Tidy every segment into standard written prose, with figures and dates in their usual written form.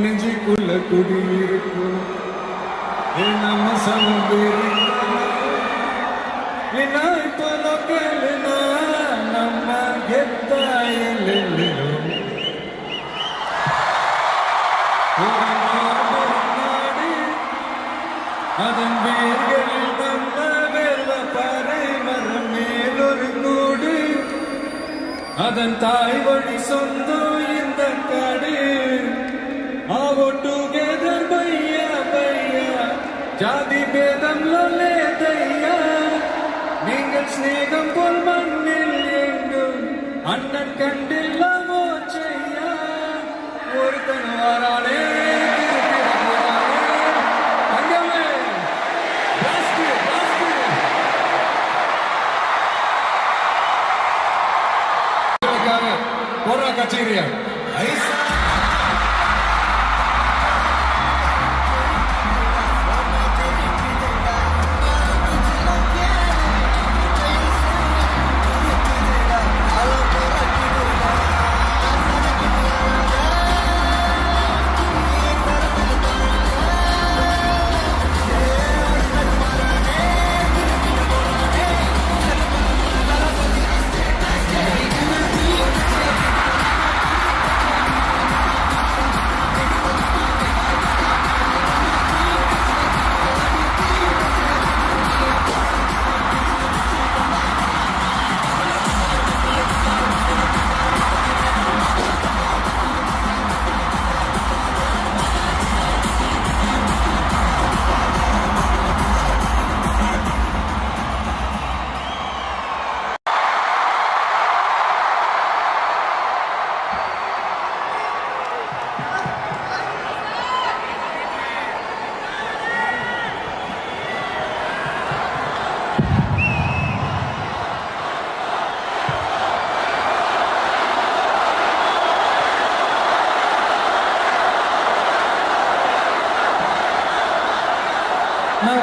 நெஞ்சுக்குள்ள குடியிருக்கும் நம்ம சமபெருனா நம்ம எத்தாயிலும் அதன் வேர்களில் நம்ம வெல்ல பறை மரம் மேலொரு கூடு அதன் தாய் வழி சொந்தம் இந்த காடு ஆவோ டுகெதர் பையா பையா ஜாதி பேதம்ல லேதையா நீங்கள் ஸ்நேகம் போல் மண்ணில் எங்கும் அண்ணன் கண்டில்லாமோ செய்யா ஒருத்தன் வாரானே Porra Cachiria. Ahí está.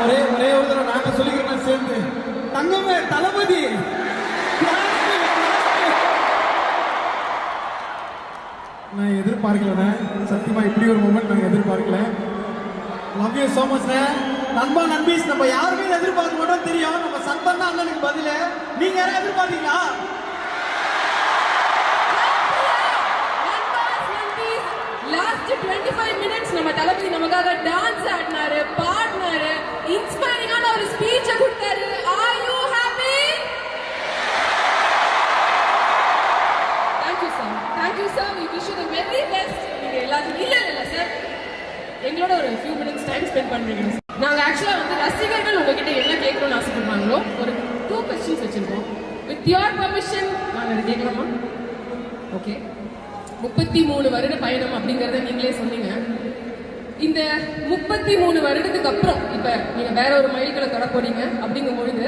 ஒரே ஒரு தடவை நாங்க சொல்லிக்கிறோம் சேர்ந்து தங்கமே தளபதி நான் எதிர்பார்க்கல சத்தியமா இப்படி ஒரு மூமெண்ட் நாங்க எதிர்பார்க்கல. லவ் யூ சோ மச் நண்பா நண்பீஸ். நம்ம யாருமே எதிர்பார்க்க மாட்டோம் தெரியும். நம்ம சந்தன் தான் அண்ணனுக்கு பதில நீங்க யாரும் எதிர்பார்த்தீங்களா? லாஸ்ட் 25 மினிட்ஸ் நம்ம தளபதி நமக்காக டான்ஸ் ஆடினாரு, பாடினாரு, இன்ஸ்பைரிங்கான ஒரு ஸ்பீச் கொடுத்தாரு. Are you happy? Thank you sir. We wish you the very best. நீங்க எல்லாரும் இல்ல சார் எங்களோட ஒரு few minutes டைம் ஸ்பெண்ட் பண்றீங்க. நாங்க ஆக்சுவலா வந்து ரசிகர்கள் உங்ககிட்ட என்ன கேட்கணும்னு ஆசைப்படுறாங்களோ ஒரு 2 questions வச்சிருக்கோம். With your permission நாங்க அதை கேட்கலாமா? ஓகே. 33 வருட பயணம் அப்படிங்கறத நீங்களே சொன்னீங்க. இந்த 33 வருடத்துக்கு அப்புறம் இப்ப நீங்க வேற ஒரு மைல்களை தொட போறீங்க அப்படிங்கும் பொழுது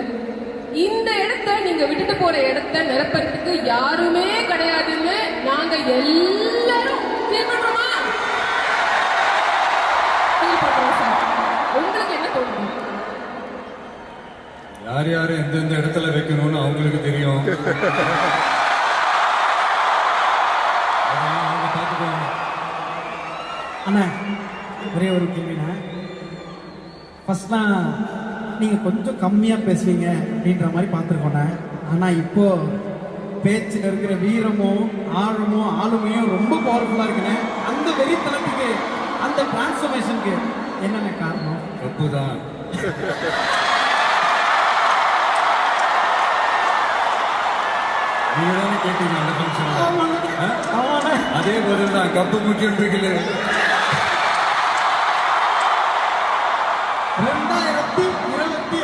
இந்த இடத்த நீங்க விட்டுட்டு போற இடத்த நிரப்பறதுக்கு யாருமே கிடையாதுன்னு நாங்க எல்லாரும் ஃபீல் பண்றோமா? ஃபீல் பண்றோம் சார். உங்களுக்கு என்ன தோணுது? யார் யார் எந்தெந்த இடத்துல வைக்கணும்னு அவங்களுக்கு தெரியும். அண்ணா ஒரே ஒரு கேள்விண்ணா. ஃபர்ஸ்ட்லாம் நீங்கள் கொஞ்சம் கம்மியாக பேசுவீங்க அப்படின்ற மாதிரி பார்த்துருக்கோண்ணே. ஆனால் இப்போ பேச்சில் இருக்கிற வீரமும் ஆழமும் ஆளுமையும் ரொம்ப பவர்ஃபுல்லாக இருக்குண்ணே. அந்த வெறித்தனத்துக்கு அந்த டிரான்ஸ்ஃபர்மேஷனுக்கு என்னென்ன காரணம்? தப்பு தான். நீங்க தானே கேட்டீங்க அந்த ஃபங்க்ஷன். அதே பதில் தான். கப்பு முக்கியம் இருக்குல்ல. 2026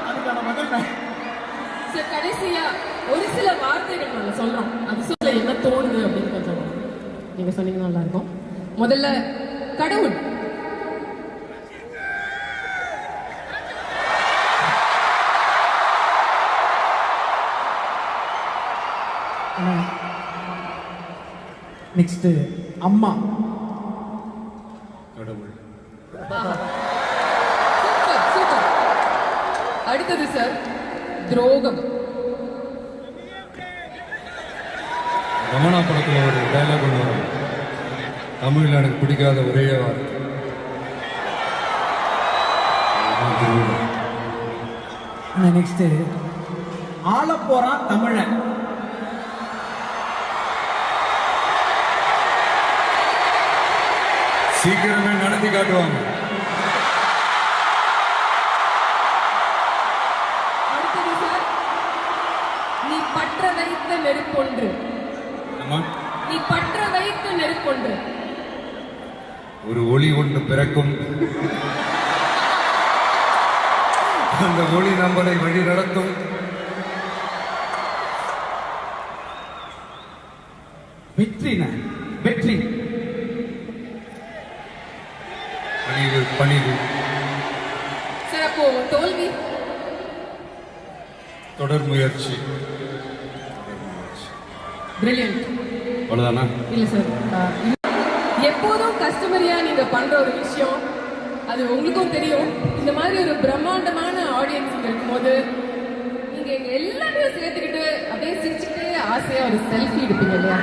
அதுக்கான மகன் சார். கடைசியா ஒரு சில வார்த்தைகள் நாங்க சொல்றோம். அது சொல்ல என்ன தோணுது அப்படின்னு கொஞ்சம் நீங்க சொன்னீங்கன்னா நல்லா இருக்கும். முதல்ல கடவுள். நெக்ஸ்ட் அம்மா. கடவுள். சூப்பர். அடுத்தது சார் துரோகம். ரமணா படத்துல ஒரு டைலாக் ஒன்று வரும். தமிழ்ல எனக்கு பிடிக்காத ஒரே வார்த்தை திருவிழா. நெக்ஸ்ட் ஆள போறான் தமிழன். சீக்கிரமே நடத்தி காட்டுவாங்க. அடுத்தது சார், நீ பற்ற வைத்த நெருப்பொன்று. ஆமா, நீ பற்ற வைத்த நெருப்பொன்று. ஒரு ஒளி ஒன்று பிறக்கும், அந்த ஒளி நம்மளை வழி நடத்தும். வெற்றின வெற்றி. பணிவு பணிவு. சார் அப்போ தோல்வி. தொடர் முயற்சி. பிரில்லியன்ட். அவ்வளவுதானா? இல்ல சார், எப்போதும் கஸ்டமரியா நீங்க பண்ற ஒரு விஷயம் அது உங்களுக்கும் தெரியும். இந்த மாதிரி ஒரு பிரம்மாண்டமான ஆடியன்ஸ் இருக்கும்போது நீங்க எங்க எல்லாரையும் சேர்த்துக்கிட்டு அப்படியே சிரிச்சுக்கிட்டே ஆசையா ஒரு செல்ஃபி எடுப்பீங்க இல்லையா?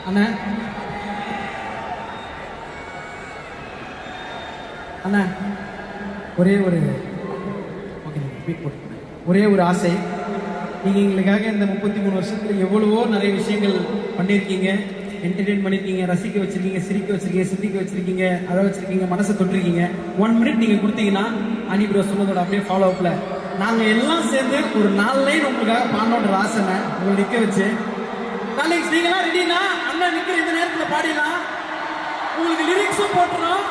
அண்ணா அண்ணா ஒரே ஒரு ஓகே, ஒரே ஒரு ஆசை. நீங்கள் எங்களுக்காக இந்த 33 வருஷத்தில் எவ்வளவோ நிறைய விஷயங்கள் பண்ணியிருக்கீங்க, என்டர்டெயின் பண்ணியிருக்கீங்க, ரசிக்க வச்சிருக்கீங்க, சிரிக்க வச்சிருக்கீங்க, சிந்திக்க வச்சிருக்கீங்க, அழ வச்சிருக்கீங்க, மனசை தொட்டிருக்கீங்க. 1 மினிட் நீங்கள் கொடுத்தீங்கன்னா அனி ப்ரோ சொன்னதோட அப்படியே ஃபாலோ அப்பில் நாங்கள் எல்லாம் சேர்ந்து ஒரு 4 லைன் உங்களுக்காக பாடணுன்ற ஆசைண்ணே உங்களை நிற்க வச்சு. நாளைக்கு நீங்களாம் ரெடினா அண்ணா நிற்கிற இந்த நேரத்தில் பாடினா உங்களுக்கு லிரிக்ஸும் போட்டுரும்,